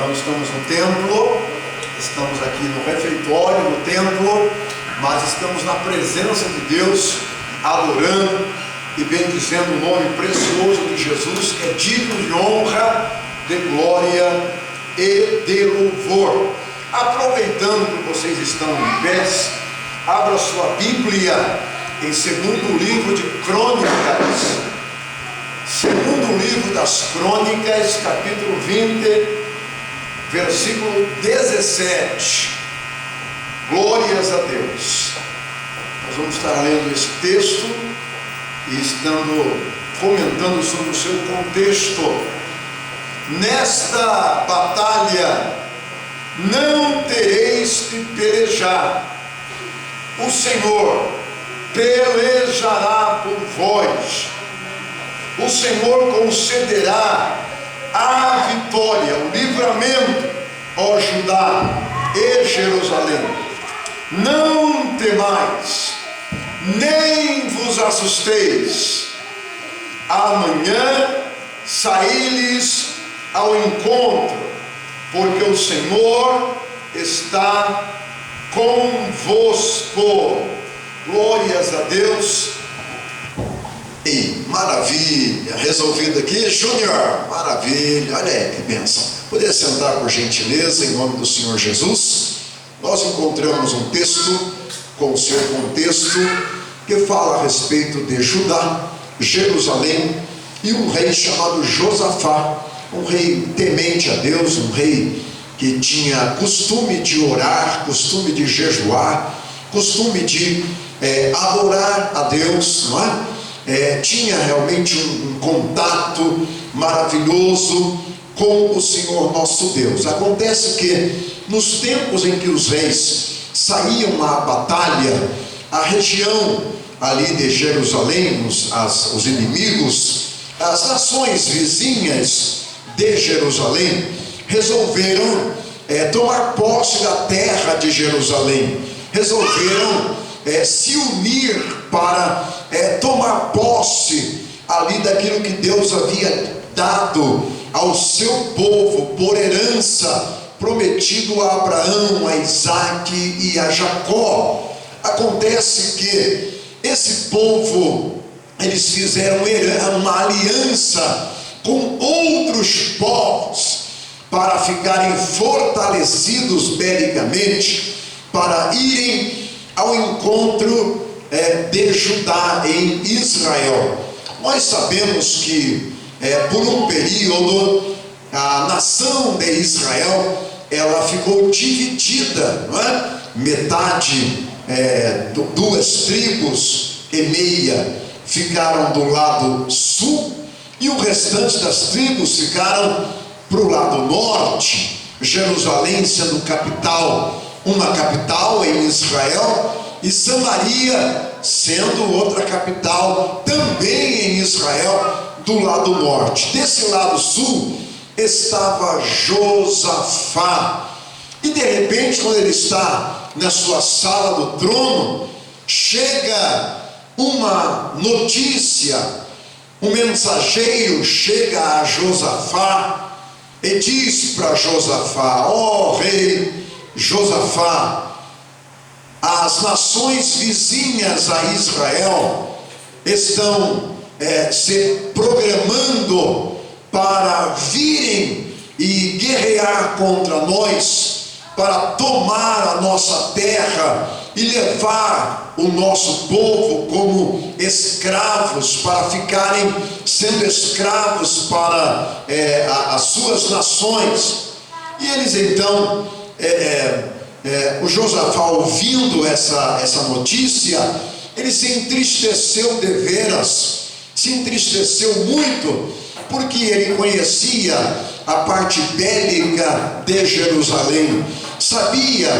Não estamos no templo, estamos aqui no refeitório, no templo, mas estamos na presença de Deus, adorando e bendizendo o nome precioso de Jesus, que é digno de honra, de glória e de louvor. Aproveitando que vocês estão em pés, abra sua Bíblia em segundo livro de Crônicas, segundo livro das Crônicas, capítulo 20, versículo 17. Glórias a Deus. Nós vamos estar lendo esse texto e estando comentando sobre o seu contexto. Nesta batalha não tereis que pelejar, o Senhor pelejará por vós, o Senhor concederá a vitória, o livramento, ó Judá e Jerusalém. Não temais, nem vos assusteis. Amanhã saí-lhes ao encontro, porque o Senhor está convosco. Glórias a Deus. E maravilha, resolvido aqui, Júnior, maravilha, olha aí que bênção. Poder sentar por gentileza, em nome do Senhor Jesus. Nós encontramos um texto com o seu contexto, que fala a respeito de Judá, Jerusalém e um rei chamado Josafá, um rei temente a Deus, um rei que tinha costume de orar, costume de jejuar, costume de adorar a Deus, não é? Tinha realmente um contato maravilhoso com o Senhor nosso Deus. Acontece que nos tempos em que os reis saíam à batalha, a região ali de Jerusalém, os inimigos, as nações vizinhas de Jerusalém, resolveram tomar posse da terra de Jerusalém, resolveram se unir para tomar posse ali daquilo que Deus havia dado ao seu povo por herança, prometido a Abraão, a Isaque e a Jacó. Acontece que esse povo, eles fizeram uma aliança com outros povos para ficarem fortalecidos belicamente, para irem ao encontro de Judá em Israel. Nós sabemos que por um período a nação de Israel ela ficou dividida, não é? Metade, duas tribos e meia ficaram do lado sul e o restante das tribos ficaram para o lado norte, Jerusalém sendo capital, uma capital em Israel, e Samaria sendo outra capital também em Israel do lado norte. Desse lado sul estava Josafá, e de repente, quando ele está na sua sala do trono, chega uma notícia, um mensageiro chega a Josafá e diz para Josafá: ó rei Josafá, as nações vizinhas a Israel estão se programando para virem e guerrear contra nós, para tomar a nossa terra e levar o nosso povo como escravos, para ficarem sendo escravos para as suas nações. E eles então, o Josafá, ouvindo essa notícia, ele se entristeceu deveras, se entristeceu muito, porque ele conhecia a parte bélica de Jerusalém, sabia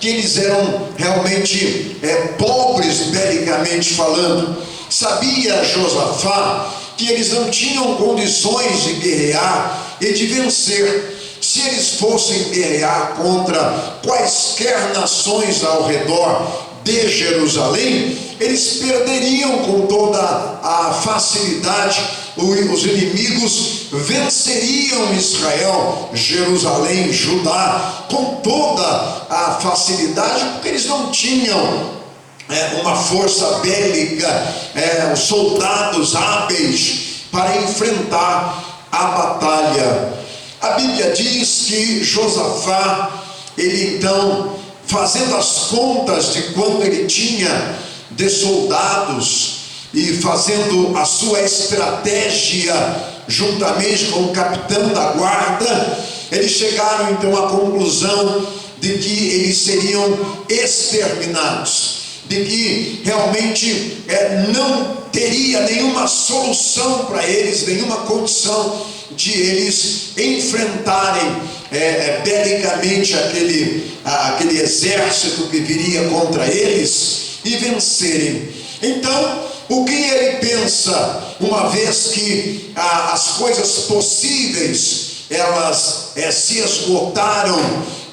que eles eram realmente pobres belicamente falando, sabia Josafá que eles não tinham condições de guerrear e de vencer. Se eles fossem guerrear contra quaisquer nações ao redor de Jerusalém, eles perderiam com toda a facilidade. Os inimigos venceriam Israel, Jerusalém, Judá, com toda a facilidade, porque eles não tinham uma força bélica, soldados hábeis para enfrentar a batalha. A Bíblia diz que Josafá, ele então, fazendo as contas de quanto ele tinha de soldados e fazendo a sua estratégia juntamente com o capitão da guarda, eles chegaram então à conclusão de que eles seriam exterminados, de que realmente não teria nenhuma solução para eles, nenhuma condição de eles enfrentarem belicamente aquele exército que viria contra eles e vencerem. Então, o que ele pensa, uma vez que as coisas possíveis elas se esgotaram,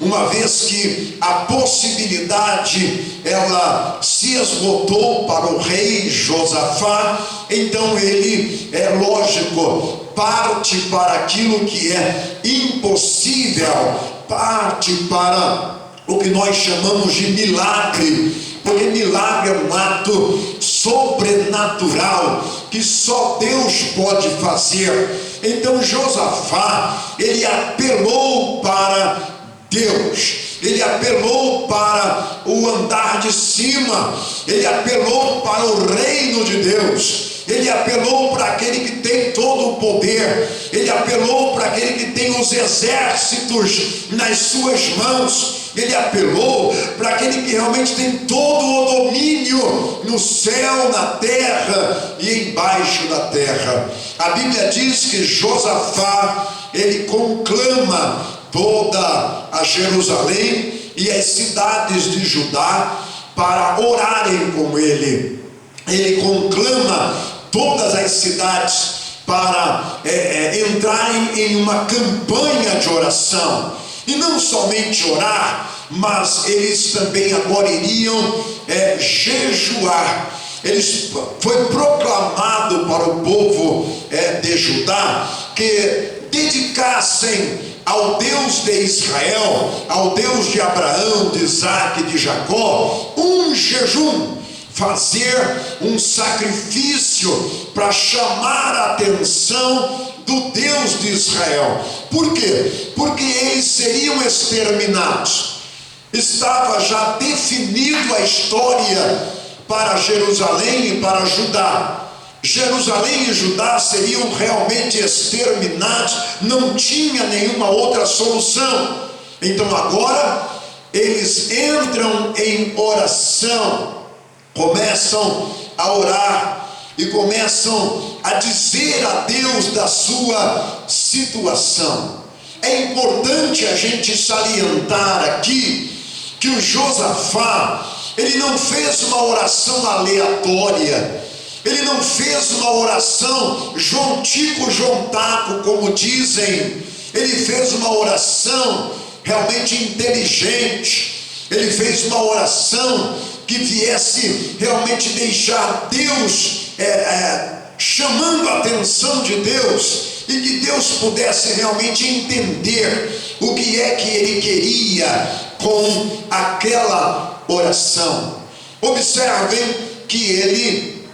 uma vez que a possibilidade ela se esgotou para o rei Josafá, então ele, lógico, parte para aquilo que é impossível, parte para o que nós chamamos de milagre, porque milagre é um ato sobrenatural que só Deus pode fazer. Então Josafá, ele apelou para Deus, ele apelou para o andar de cima, ele apelou para o reino de Deus, ele apelou para aquele que tem todo o poder, ele apelou para aquele que tem os exércitos nas suas mãos, ele apelou para aquele que realmente tem todo o domínio no céu, na terra e embaixo da terra. A Bíblia diz que Josafá, ele conclama toda a Jerusalém e as cidades de Judá para orarem com ele. Ele conclama todas as cidades para entrarem em uma campanha de oração. E não somente orar, mas eles também agora iriam jejuar. Foi proclamado para o povo de Judá que dedicassem ao Deus de Israel, ao Deus de Abraão, de Isaac e de Jacó, um jejum, fazer um sacrifício para chamar a atenção do Deus de Israel. Por quê? Porque eles seriam exterminados. Estava já definido a história para Jerusalém e para Judá. Jerusalém e Judá seriam realmente exterminados, não tinha nenhuma outra solução. Então agora eles entram em oração, começam a orar e começam a dizer a Deus da sua situação. É importante a gente salientar aqui que o Josafá, ele não fez uma oração aleatória, ele não fez uma oração João Tico, João Taco, como dizem. Ele fez uma oração realmente inteligente, ele fez uma oração que viesse realmente deixar Deus chamando a atenção de Deus, e que Deus pudesse realmente entender o que é que ele queria com aquela oração. Observem que ele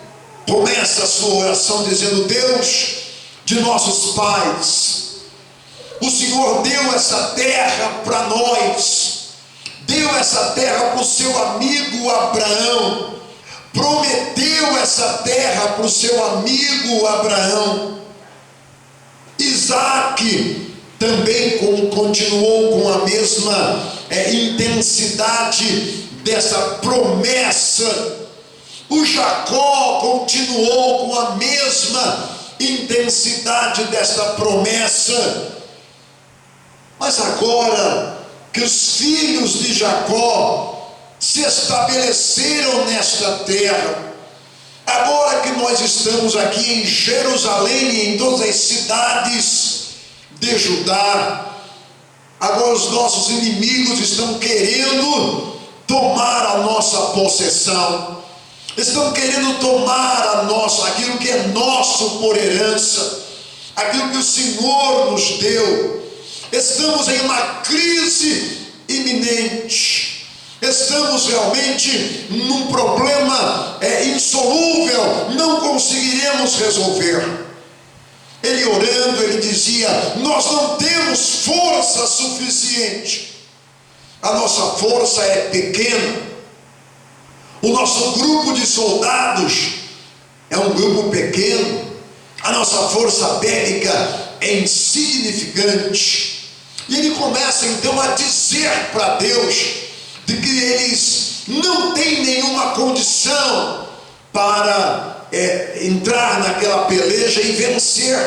começa a sua oração dizendo: Deus de nossos pais, o Senhor deu essa terra para nós, deu essa terra para o seu amigo Abraão, prometeu essa terra para o seu amigo Abraão. Isaac também continuou com a mesma intensidade dessa promessa. O Jacó continuou com a mesma intensidade dessa promessa. Mas agora que os filhos de Jacó se estabeleceram nesta terra, agora que nós estamos aqui em Jerusalém e em todas as cidades de Judá, agora os nossos inimigos estão querendo tomar a nossa possessão, estão querendo tomar aquilo que é nosso por herança, aquilo que o Senhor nos deu. Estamos em uma crise iminente, estamos realmente num problema insolúvel, não conseguiremos resolver. Ele orando, ele dizia: nós não temos força suficiente, a nossa força é pequena, o nosso grupo de soldados é um grupo pequeno, a nossa força bélica é insignificante. E ele começa então a dizer para Deus de que eles não têm nenhuma condição para entrar naquela peleja e vencer.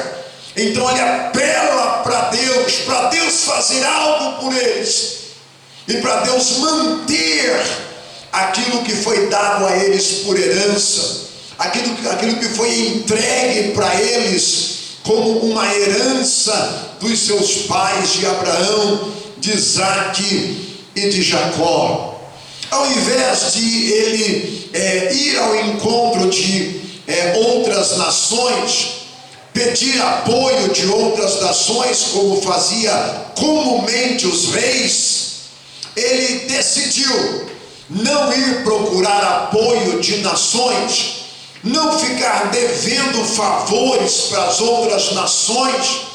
Então ele apela para Deus fazer algo por eles, e para Deus manter aquilo que foi dado a eles por herança, aquilo que foi entregue para eles como uma herança dos seus pais, de Abraão, de Isaque e de Jacó. Ao invés de ele ir ao encontro de outras nações, pedir apoio de outras nações, como fazia comumente os reis, ele decidiu não ir procurar apoio de nações, não ficar devendo favores para as outras nações,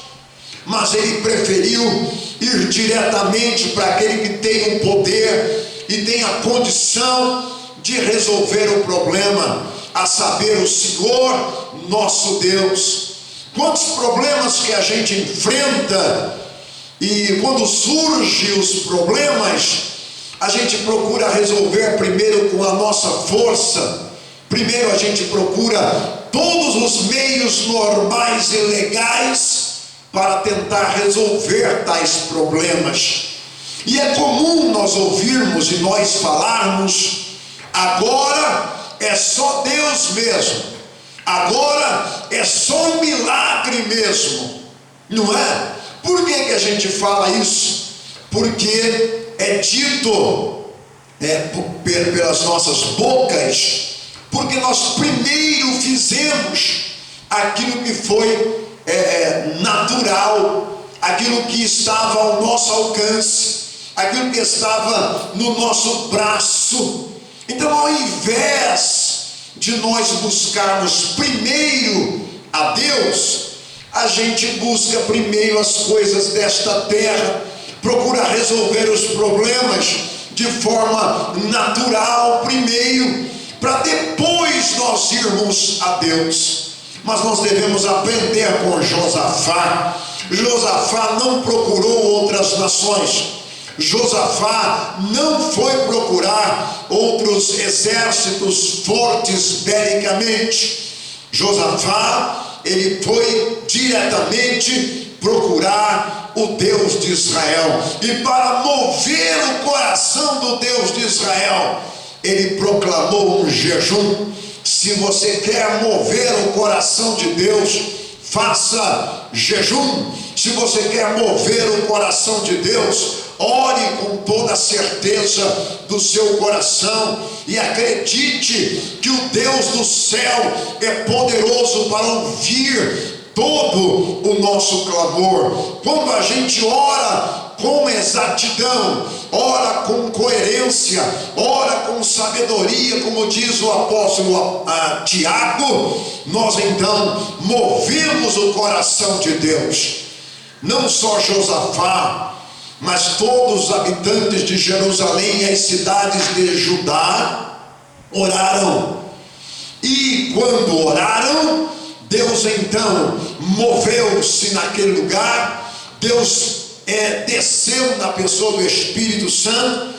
mas ele preferiu ir diretamente para aquele que tem o poder e tem a condição de resolver o problema, a saber, o Senhor nosso Deus. Quantos problemas que a gente enfrenta, e quando surgem os problemas, a gente procura resolver primeiro com a nossa força. Primeiro a gente procura todos os meios normais e legais para tentar resolver tais problemas. E é comum nós ouvirmos e nós falarmos: agora é só Deus mesmo, agora é só um milagre mesmo, não é? Por que a gente fala isso? Porque é dito pelas nossas bocas, porque nós primeiro fizemos aquilo que foi natural, aquilo que estava ao nosso alcance, aquilo que estava no nosso braço. Então, ao invés de nós buscarmos primeiro a Deus, a gente busca primeiro as coisas desta terra, procura resolver os problemas de forma natural primeiro, para depois nós irmos a Deus. Mas nós devemos aprender com Josafá. Josafá não procurou outras nações, Josafá não foi procurar outros exércitos fortes belicamente. Josafá, ele foi diretamente procurar o Deus de Israel, e para mover o coração do Deus de Israel, ele proclamou um jejum. Se você quer mover o coração de Deus, faça jejum. Se você quer mover o coração de Deus, ore com toda a certeza do seu coração e acredite que o Deus do céu é poderoso para ouvir todo o nosso clamor. Quando a gente ora com exatidão, ora com coerência, ora com sabedoria, como diz o apóstolo Tiago, nós então movemos o coração de Deus. Não só Josafá, mas todos os habitantes de Jerusalém e as cidades de Judá oraram. E quando oraram, Deus então moveu-se naquele lugar. Deus desceu na pessoa do Espírito Santo,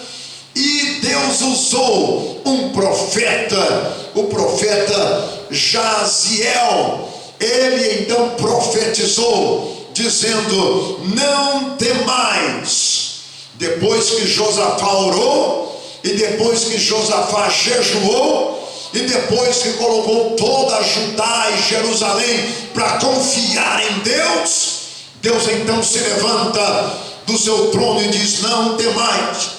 e Deus usou um profeta, o profeta Jaziel. Ele então profetizou, dizendo: não temais. Depois que Josafá orou, e depois que Josafá jejuou, e depois que colocou toda Judá e Jerusalém para confiar em Deus, Deus então se levanta do seu trono e diz: não temais,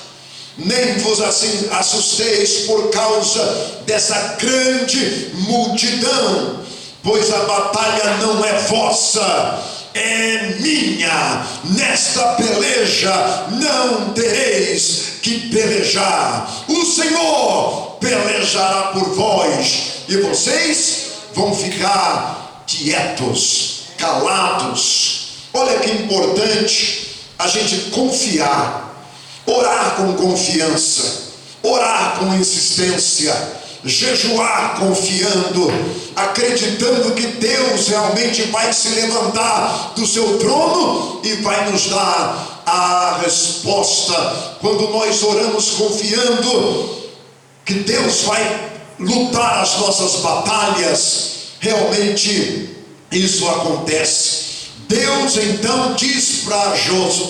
nem vos assusteis por causa dessa grande multidão, pois a batalha não é vossa, é minha. Nesta peleja não tereis que pelejar. O Senhor pelejará por vós, e vocês vão ficar quietos, calados. Olha que importante a gente confiar, orar com confiança, orar com insistência, jejuar confiando, acreditando que Deus realmente vai se levantar do seu trono e vai nos dar a resposta. Quando nós oramos confiando que Deus vai lutar as nossas batalhas, realmente isso acontece. Deus então diz para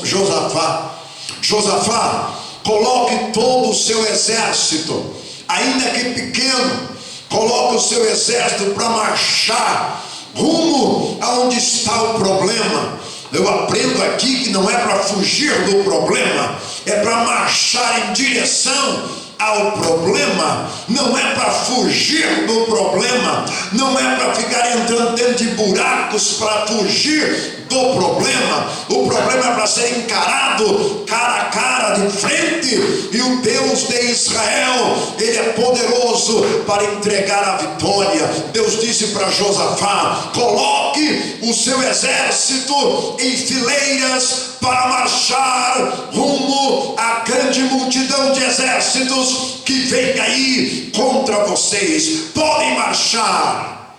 Josafá: Josafá, coloque todo o seu exército, ainda que pequeno, coloque o seu exército para marchar rumo aonde está o problema. Eu aprendo aqui que não é para fugir do problema, é para marchar em direção ao problema. Não é para fugir do problema, não é para ficar entrando dentro de buracos para fugir do problema. O problema é para ser encarado cara a cara, de frente. E o Deus de Israel, Ele é poderoso para entregar a vitória. Deus disse para Josafá: coloque o seu exército em fileiras para marchar rumo à grande multidão de exércitos que vem aí contra vocês. Podem marchar.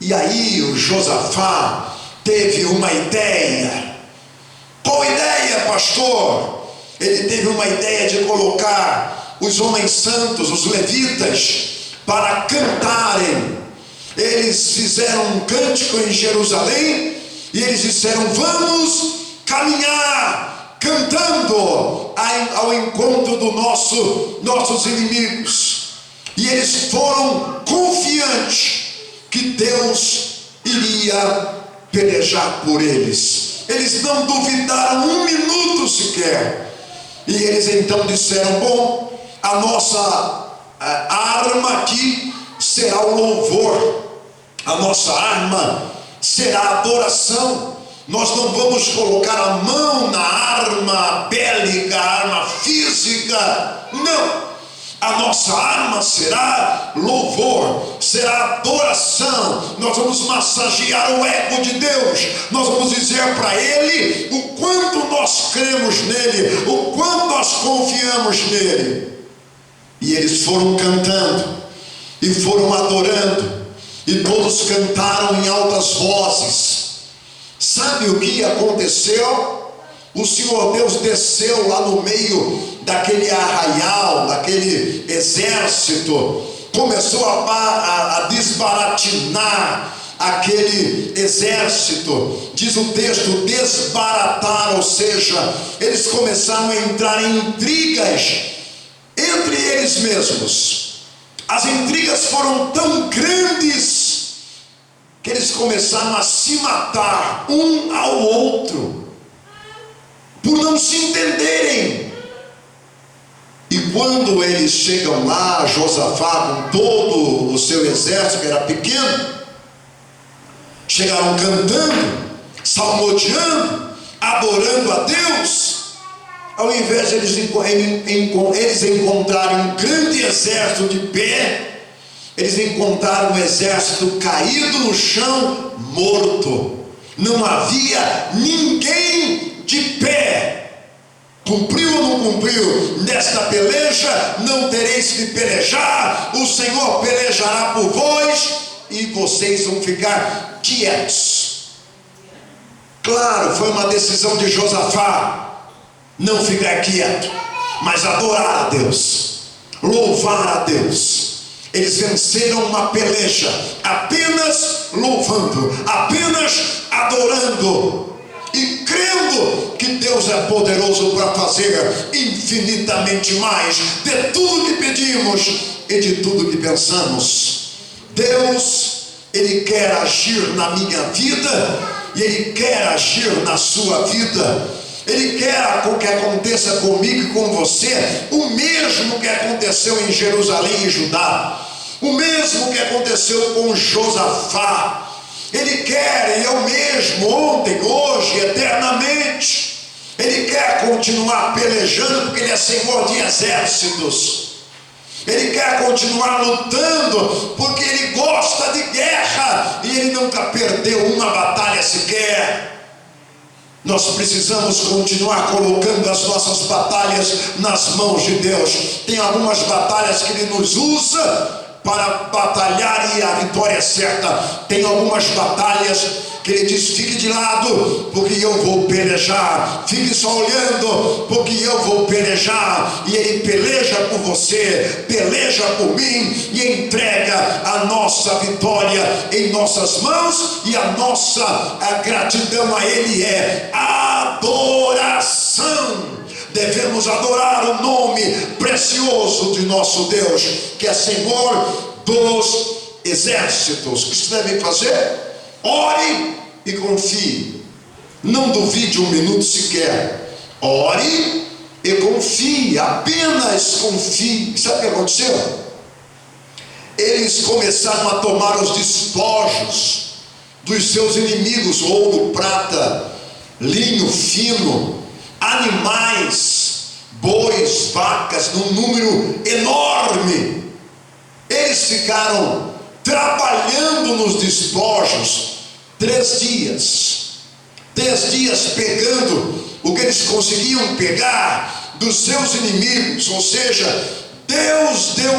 E aí o Josafá teve uma ideia. Qual ideia, pastor? Ele teve uma ideia de colocar os homens santos, os levitas, para cantarem. Eles fizeram um cântico em Jerusalém e eles disseram: vamos caminhar cantando ao encontro dos nossos inimigos. E eles foram confiantes que Deus iria pelejar por eles. Eles não duvidaram um minuto sequer. E eles então disseram: bom, a nossa arma aqui será o louvor, a nossa arma será a adoração. Nós não vamos colocar a mão na arma bélica, arma física, não. A nossa arma será louvor, será adoração. Nós vamos massagear o ego de Deus. Nós vamos dizer para Ele o quanto nós cremos nele, o quanto nós confiamos nele. E eles foram cantando e foram adorando, e todos cantaram em altas vozes. Sabe o que aconteceu? O Senhor Deus desceu lá no meio daquele arraial, daquele exército, começou a desbaratinar aquele exército. Diz o texto: desbaratar, ou seja, eles começaram a entrar em intrigas entre eles mesmos. As intrigas foram tão grandes que eles começaram a se matar um ao outro, por não se entenderem. E quando eles chegam lá, Josafá com todo o seu exército, que era pequeno, chegaram cantando, salmodiando, adorando a Deus. Ao invés de eles encontrarem um grande exército de pé, eles encontraram um exército caído no chão, morto. Não havia ninguém de pé. Cumpriu ou não cumpriu? Nesta peleja não tereis que pelejar, o Senhor pelejará por vós e vocês vão ficar quietos. Claro, foi uma decisão de Josafá não ficar quieto, mas adorar a Deus, louvar a Deus. Eles venceram uma peleja apenas louvando, apenas adorando e crendo que Deus é poderoso para fazer infinitamente mais de tudo que pedimos e de tudo que pensamos. Deus, Ele quer agir na minha vida e Ele quer agir na sua vida. Ele quer que aconteça comigo e com você o mesmo que aconteceu em Jerusalém e Judá. O mesmo que aconteceu com Josafá. Ele quer, e é o mesmo ontem, hoje, eternamente. Ele quer continuar pelejando, porque ele é Senhor de exércitos. Ele quer continuar lutando, porque ele gosta de guerra, e ele nunca perdeu uma batalha sequer. Nós precisamos continuar colocando as nossas batalhas nas mãos de Deus. Tem algumas batalhas que Ele nos usa para batalhar e a vitória é certa. Tem algumas batalhas que Ele diz: fique de lado, porque eu vou pelejar. Fique só olhando, porque eu vou pelejar. E Ele peleja por você, peleja por mim, e entrega a nossa vitória em nossas mãos. E a nossa gratidão a Ele é adoração. Devemos adorar o nome precioso de nosso Deus, que é Senhor dos exércitos. O que você deve fazer? Ore e confie. Não duvide um minuto sequer. Ore e confie, apenas confie. Sabe o que aconteceu? Eles começaram a tomar os despojos dos seus inimigos: ouro, prata, linho fino, animais, bois, vacas, num número enorme. Eles ficaram trabalhando nos despojos 3 dias pegando o que eles conseguiam pegar dos seus inimigos. Ou seja, Deus deu a